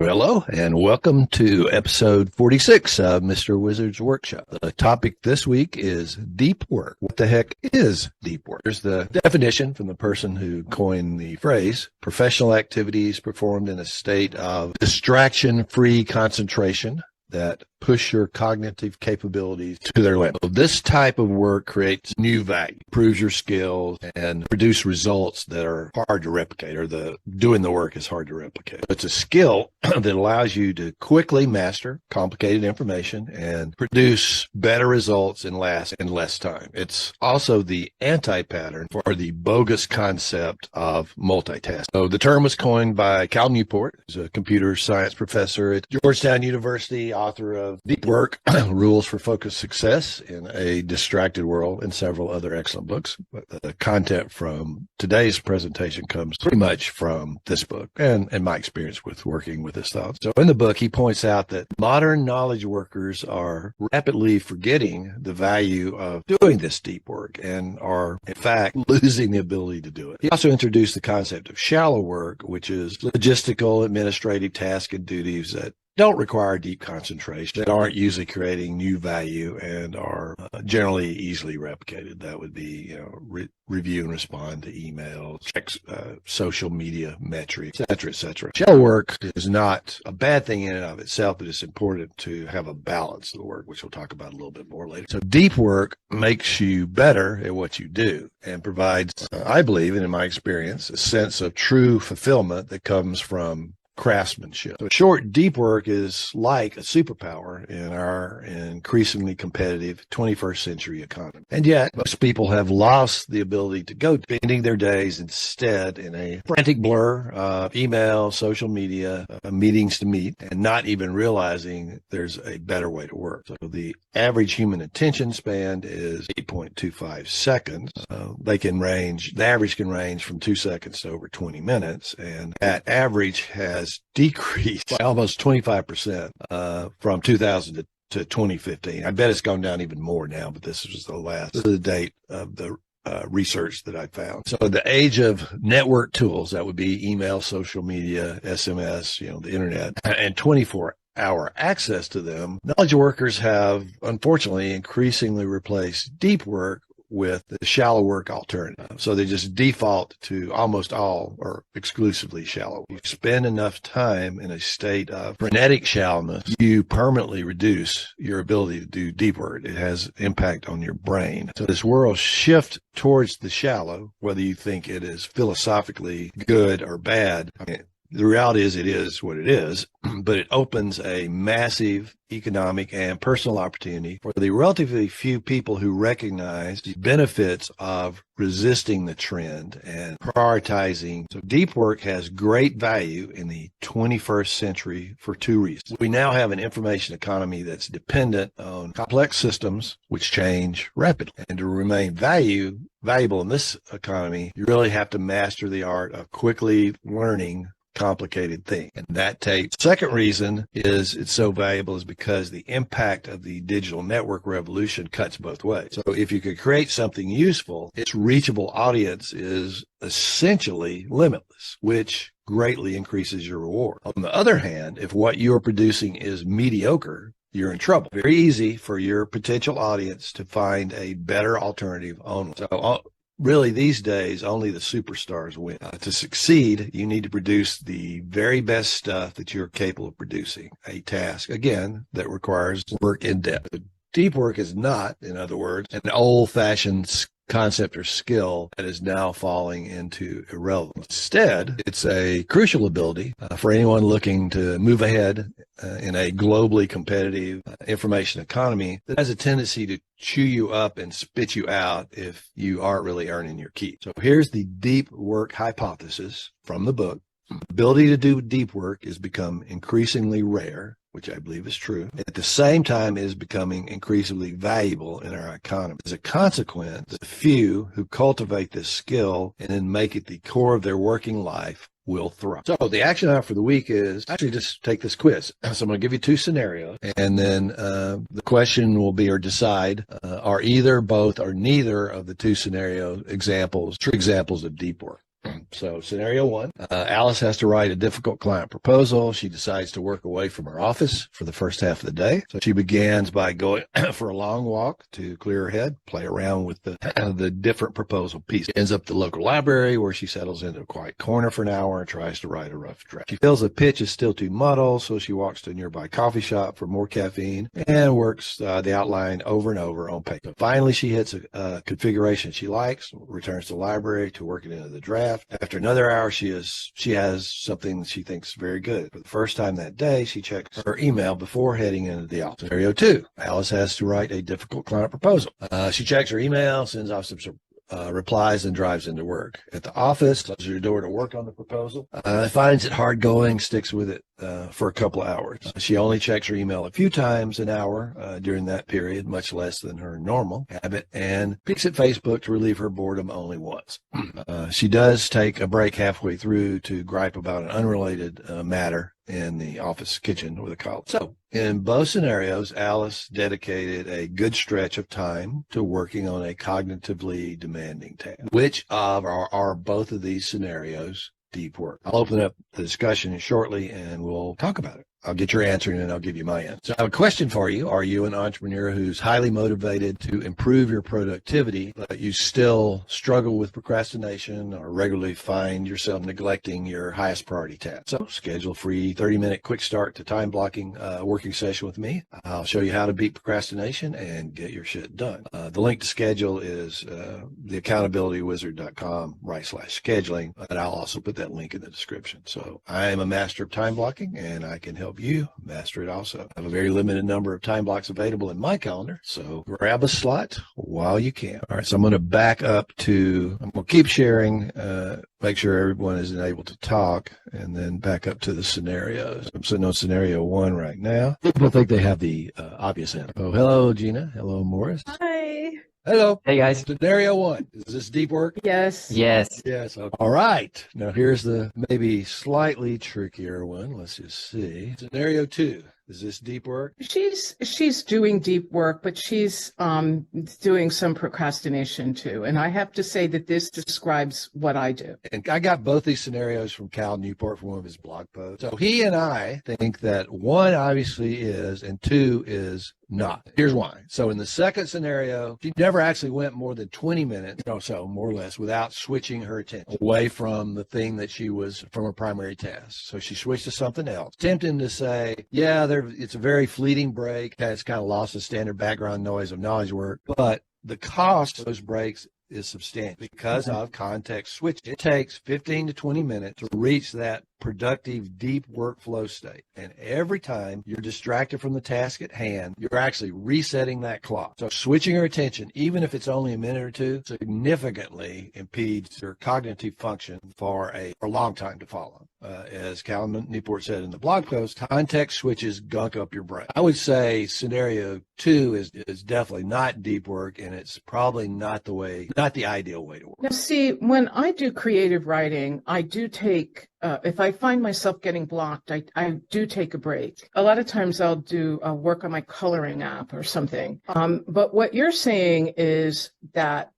Hello, and welcome to episode 46 of Mr. Wizard's Workshop. The topic this week is deep work. What the heck is deep work? Here's the definition from the person who coined the phrase: professional activities performed in a state of distraction-free concentration that push your cognitive capabilities to their limit. So this type of work creates new value, improves your skills, and produce results that are hard to replicate, or doing the work is hard to replicate. It's a skill that allows you to quickly master complicated information and produce better results in less time. It's also the anti-pattern for the bogus concept of multitasking. So the term was coined by Cal Newport, who's a computer science professor at Georgetown University, author of Deep Work, Rules for Focused Success in a Distracted World, and several other excellent books. But the content from today's presentation comes pretty much from this book and my experience with working with this thought. So in the book, he points out that modern knowledge workers are rapidly forgetting the value of doing this deep work and are, in fact, losing the ability to do it. He also introduced the concept of shallow work, which is logistical, administrative tasks and duties that don't require deep concentration, that aren't usually creating new value, and are generally easily replicated. That would be, review and respond to emails, check social media metrics, et cetera. Shell work is not a bad thing in and of itself, but it's important to have a balance of the work, which we'll talk about a little bit more later. So deep work makes you better at what you do and provides, I believe, and in my experience, a sense of true fulfillment that comes from craftsmanship. So short, deep work is like a superpower in our increasingly competitive 21st century economy. And yet, most people have lost the ability to go, spending their days instead in a frantic blur of email, social media, meetings to meet, and not even realizing there's a better way to work. So the average human attention span is 8.25 seconds. The average can range from 2 seconds to over 20 minutes, and that average has decreased by almost 25% from 2000 to 2015. I bet it's gone down even more now, but this is the date of the research that I found. So the age of network tools, that would be email, social media, SMS, the internet, and 24-hour access to them, knowledge workers have unfortunately increasingly replaced deep work with the shallow work alternative. So they just default to almost all or exclusively shallow. You spend enough time in a state of frenetic shallowness, you permanently reduce your ability to do deep work. It has impact on your brain. So this world shift towards the shallow, whether you think it is philosophically good or bad, the reality is it is what it is, but it opens a massive economic and personal opportunity for the relatively few people who recognize the benefits of resisting the trend and prioritizing. So deep work has great value in the 21st century for two reasons. We now have an information economy that's dependent on complex systems which change rapidly. And to remain valuable in this economy, you really have to master the art of quickly learning complicated thing. And that takes. Second reason is it's so valuable is because the impact of the digital network revolution cuts both ways. So if you could create something useful, its reachable audience is essentially limitless, which greatly increases your reward. On the other hand, if what you're producing is mediocre, you're in trouble. Very easy for your potential audience to find a better alternative online. So really, these days, only the superstars win. To succeed, you need to produce the very best stuff that you're capable of producing, a task, again, that requires work in depth. Deep work is not, in other words, an old-fashioned concept or skill that is now falling into irrelevance. Instead, it's a crucial ability for anyone looking to move ahead in a globally competitive information economy that has a tendency to chew you up and spit you out if you aren't really earning your keep. So here's the deep work hypothesis from the book. The ability to do deep work has become increasingly rare, which I believe is true. At the same time, it is becoming increasingly valuable in our economy. As a consequence, the few who cultivate this skill and then make it the core of their working life will thrive. So the action item for the week is actually just take this quiz. So I'm going to give you two scenarios, and then the question will be, or decide, are either, both, or neither of the two scenario examples, true examples of deep work. So scenario one, Alice has to write a difficult client proposal. She decides to work away from her office for the first half of the day. So she begins by going for a long walk to clear her head, play around with the different proposal pieces. Ends up at the local library where she settles into a quiet corner for an hour and tries to write a rough draft. She feels the pitch is still too muddled, so she walks to a nearby coffee shop for more caffeine and works the outline over and over on paper. Finally, she hits a configuration she likes, returns to the library to work it into the draft. After another hour, she has something she thinks very good. For the first time that day, she checks her email before heading into the office. Scenario two, Alice has to write a difficult client proposal. She checks her email, sends off some replies, and drives into work. At the office, closes her door to work on the proposal. Finds it hard going, sticks with it for a couple of hours. She only checks her email a few times an hour during that period, much less than her normal habit, and peeks at Facebook to relieve her boredom only once. She does take a break halfway through to gripe about an unrelated matter in the office kitchen with a colleague. So in both scenarios, Alice dedicated a good stretch of time to working on a cognitively demanding task. Which of are both of these scenarios deep work? I'll open up the discussion shortly and we'll talk about it. I'll get your answer and then I'll give you my answer. So I have a question for you. Are you an entrepreneur who's highly motivated to improve your productivity, but you still struggle with procrastination or regularly find yourself neglecting your highest priority task? So schedule a free 30-minute quick start to time blocking working session with me. I'll show you how to beat procrastination and get your shit done. The link to schedule is theaccountabilitywizard.com/scheduling, and I'll also put that link in the description. So I am a master of time blocking and I can help you master it also. I have a very limited number of time blocks available in my calendar, so grab a slot while you can. All right, so I'm going to back up I'm going to keep sharing, make sure everyone is able to talk, and then back up to the scenarios. I'm sitting on scenario one right now. People think they have the obvious answer. Oh, hello, Gina. Hello, Morris. Hi. Hello. Hey, guys. Scenario one. Is this deep work? Yes. Yes. Yes. Okay. All right. Now here's the maybe slightly trickier one. Let's just see. Scenario two. Is this deep work? She's doing deep work, but she's doing some procrastination too. And I have to say that this describes what I do. And I got both these scenarios from Cal Newport from one of his blog posts. So he and I think that one obviously is and two is not. Here's why. So in the second scenario, she never actually went more than 20 minutes or so, more or less, without switching her attention away from the thing that she was from her primary task. So she switched to something else, tempting to say, yeah, it's a very fleeting break. It's kind of lost the standard background noise of knowledge work, but the cost of those breaks is substantial because of context switch. It takes 15 to 20 minutes to reach that productive, deep workflow state. And every time you're distracted from the task at hand, you're actually resetting that clock. So switching your attention, even if it's only a minute or two, significantly impedes your cognitive function for a long time to follow. As Cal Newport said in the blog post, context switches gunk up your brain. I would say scenario two is definitely not deep work, and it's probably not the ideal way to work. Now, see, when I do creative writing, I do take, if I find myself getting blocked, I do take a break. A lot of times I'll do work on my coloring app or something. But what you're saying is that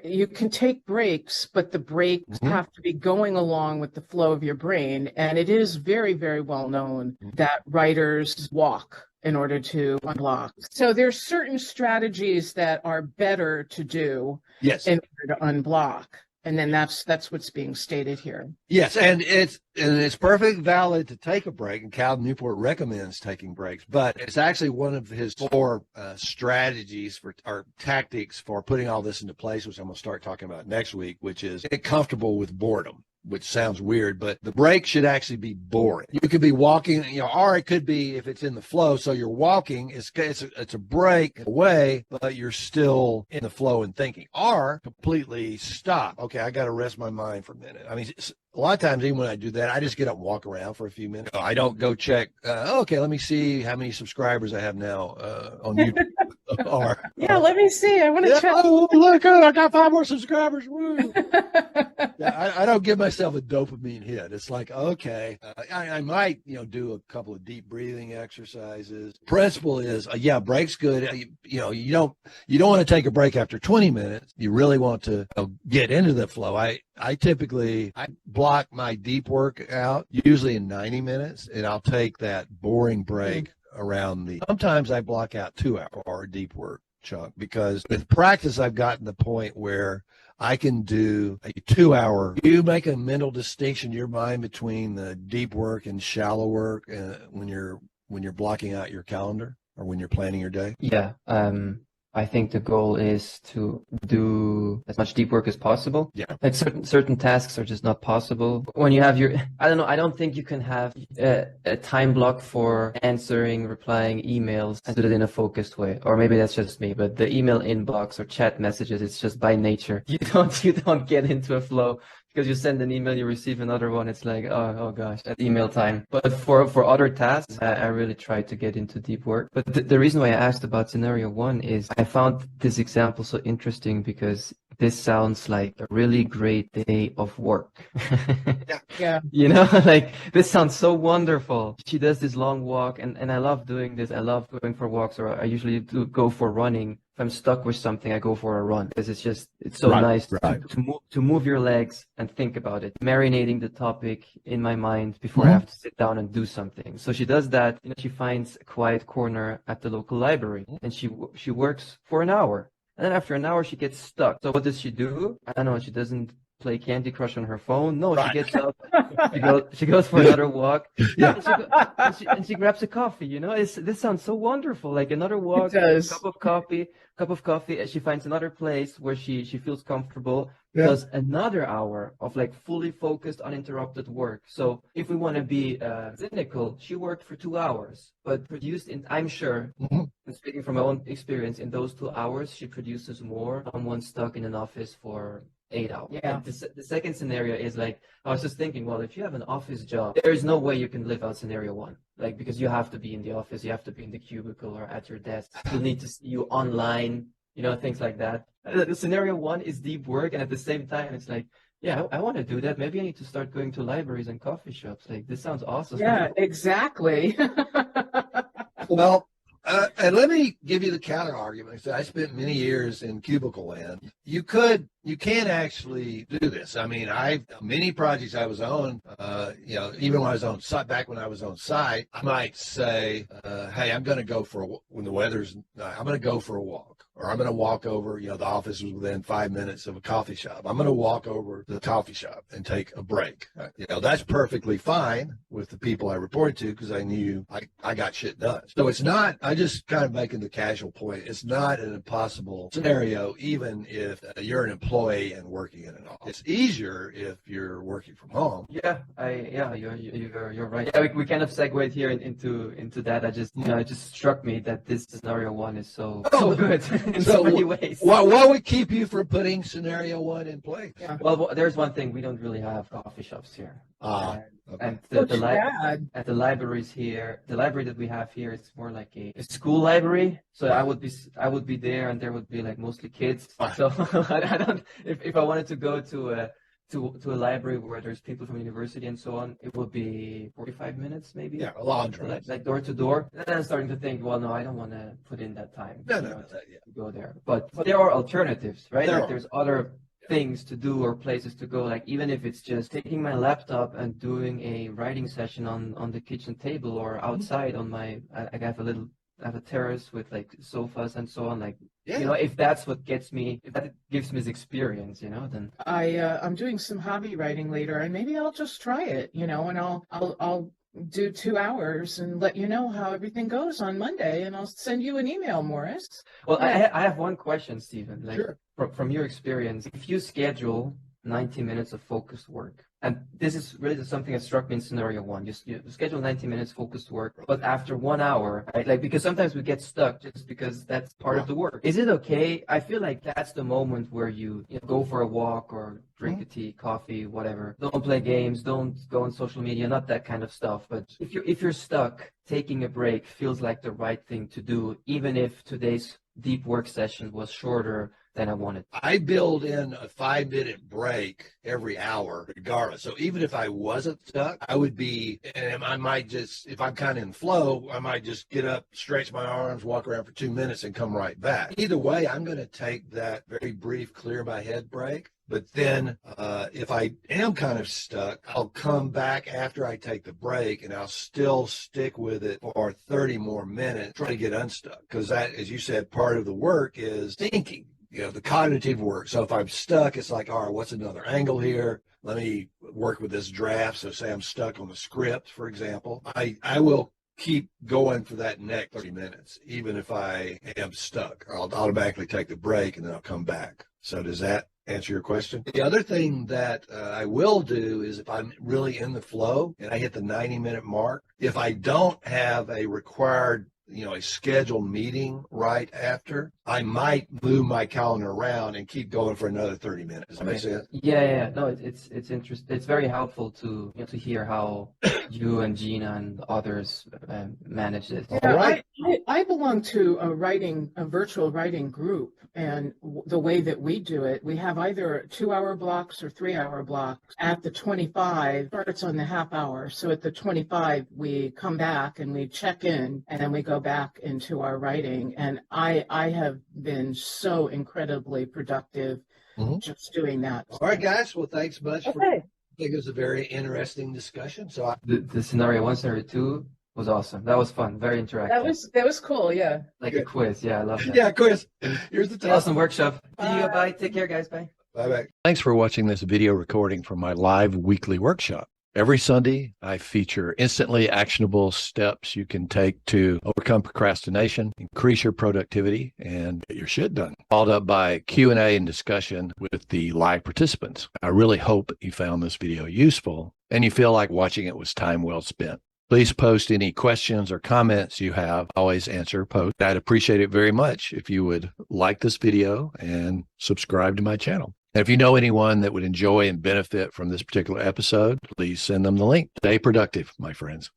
you can take breaks, but the breaks have to be going along with the flow of your brain. And it is very, very well known that writers walk in order to unblock. So there's certain strategies that are better to do in order to unblock. And then that's what's being stated here. Yes, and it's perfectly valid to take a break, and Cal Newport recommends taking breaks, but it's actually one of his four strategies or tactics for putting all this into place, which I'm going to start talking about next week, which is get comfortable with boredom, which sounds weird, but the break should actually be boring. You could be walking, or it could be if it's in the flow. So you're walking, it's a break away, but you're still in the flow and thinking, or completely stop. Okay, I got to rest my mind for a minute. I mean, a lot of times, even when I do that, I just get up and walk around for a few minutes. I don't go check, okay, let me see how many subscribers I have now on YouTube. or Yeah, let me see. I want to yeah, check. oh, look, oh, I got 5 more subscribers. Woo. Yeah, I don't give myself a dopamine hit. It's like, okay, I might, do a couple of deep breathing exercises. Principle is, yeah, break's good. You don't want to take a break after 20 minutes. You really want to get into the flow. I typically block my deep work out usually in 90 minutes, and I'll take that boring break around sometimes I block out 2 hour deep work chunk, because with practice I've gotten the point where I can do a 2 hour. You make a mental distinction in your mind between the deep work and shallow work when you're blocking out your calendar or when you're planning your day? Yeah. I think the goal is to do as much deep work as possible. Yeah. Like certain tasks are just not possible. When you have I don't know, I don't think you can have a time block for answering, replying emails and do it in a focused way. Or maybe that's just me, but the email inbox or chat messages, it's just by nature. You don't get into a flow. Because you send an email, you receive another one. It's like, oh gosh, that's email time. But for other tasks, I really try to get into deep work. But the reason why I asked about scenario 1 is I found this example so interesting because this sounds like a really great day of work. Yeah. Like this sounds so wonderful. She does this long walk and I love doing this. I love going for walks, or I usually do go for running. If I'm stuck with something, I go for a run because it's so nice to move your legs and think about it, marinating the topic in my mind before I have to sit down and do something. So she does that. She finds a quiet corner at the local library and she works for an hour. And then after an hour, she gets stuck. So what does she do? I don't know. She doesn't play Candy Crush on her phone. No, she gets up. She goes for another walk. Yeah. And she grabs a coffee. This sounds so wonderful. Like another walk, It does. cup of coffee. And she finds another place where she feels comfortable. Yeah. Does another hour of like fully focused, uninterrupted work. So if we want to be cynical, she worked for 2 hours, but produced I'm sure, and speaking from my own experience, in those 2 hours, she produces more than someone stuck in an office for 8 hours. Yeah. And the second scenario is like, I was just thinking, well, if you have an office job, there is no way you can live out scenario 1. Like, because you have to be in the office, you have to be in the cubicle or at your desk. You'll need to see you online, things like that. The scenario 1 is deep work. And at the same time, it's like, yeah, I want to do that. Maybe I need to start going to libraries and coffee shops. Like, this sounds awesome. Yeah, exactly. Well, and let me give you the counter argument. So I spent many years in cubicle land. You can actually do this. I mean, many projects I was on, even when I was on site, back when I was on site, I might say, hey, I'm going to go when the weather's, I'm going to go for a walk. Or I'm going to walk over, the office was within 5 minutes of a coffee shop. I'm going to walk over to the coffee shop and take a break. That's perfectly fine with the people I reported to because I knew I got shit done. So it's not, I just kind of making the casual point, it's not an impossible scenario, even if you're an employee and working in an office. It's easier if you're working from home. Yeah, you're right. Yeah, we kind of segued here into that. It just struck me that this scenario 1 is so good. In so many ways. What would keep you from putting scenario 1 in place? Yeah. Well, there's one thing. We don't really have coffee shops here. Okay. And at the libraries here, the library that we have here, it's more like a school library. So I would be there, and there would be like mostly kids. So I don't. If I wanted to go to a library where there's people from university and so on, it would be 45 minutes maybe. Yeah, a long drive. Like door to door. And then I'm starting to think, well, no, I don't want to put in that time to go there. But there are alternatives, right? There's other things to do or places to go. Like even if it's just taking my laptop and doing a writing session on the kitchen table or outside on I have a terrace with like sofas and so on. Like, if that's what gets me, if that gives me this experience, then I'm doing some hobby writing later, and maybe I'll just try it, and I'll do 2 hours and let you know how everything goes on Monday, and I'll send you an email, Morris. Well, I have one question, Stephen. Like, sure. From your experience, if you schedule 90 minutes of focused work, and this is really something that struck me in scenario 1, you schedule 90 minutes focused work, but after 1 hour, right? Like, because sometimes we get stuck just because that's part of the work. Is it okay? I feel like that's the moment where you go for a walk or drink a tea, coffee, whatever. Don't play games, don't go on social media, not that kind of stuff. But if you're stuck, taking a break feels like the right thing to do, even if today's deep work session was shorter than I wanted. I build in a 5-minute break every hour, regardless. So even if I wasn't stuck, I would be, and I might just, if I'm kind of in flow, I might just get up, stretch my arms, walk around for 2 minutes and come right back. Either way, I'm going to take that very brief, clear my head break. But then if I am kind of stuck, I'll come back after I take the break and I'll still stick with it for 30 more minutes, try to get unstuck. Because that, as you said, part of the work is thinking. The cognitive work. So if I'm stuck, it's like, all right, what's another angle here? Let me work with this draft. So say I'm stuck on the script, for example, I will keep going for that next 30 minutes, even if I am stuck. I'll automatically take the break and then I'll come back. So does that answer your question? The other thing that I will do is if I'm really in the flow and I hit the 90-minute mark, if I don't have a required a scheduled meeting right after, I might move my calendar around and keep going for another 30 minutes. Does that make sense? Yeah. No, it's interesting. It's very helpful to to hear how you and Gina and others manage this. Yeah, All right. I belong to a virtual writing group, and the way that we do it, we have either 2-hour blocks or 3-hour blocks. At the 25, starts on the half hour. So at the 25, we come back and we check in, and then we go back into our writing. And I have been so incredibly productive just doing that. All right, guys. Well, thanks much for. I think it was a very interesting discussion. So The scenario 1, scenario 2 was awesome. That was fun. Very interactive. That was cool. Yeah. Like a quiz. Yeah, I love that. Yeah, quiz. Here's the test. Awesome workshop. See you. Bye. Take care, guys. Bye. Bye-bye. Thanks for watching this video recording from my live weekly workshop. Every Sunday, I feature instantly actionable steps you can take to overcome procrastination, increase your productivity, and get your shit done. Followed up by Q&A and discussion with the live participants. I really hope you found this video useful and you feel like watching it was time well spent. Please post any questions or comments you have. I always answer posts. I'd appreciate it very much if you would like this video and subscribe to my channel. And if you know anyone that would enjoy and benefit from this particular episode, please send them the link. Stay productive, my friends.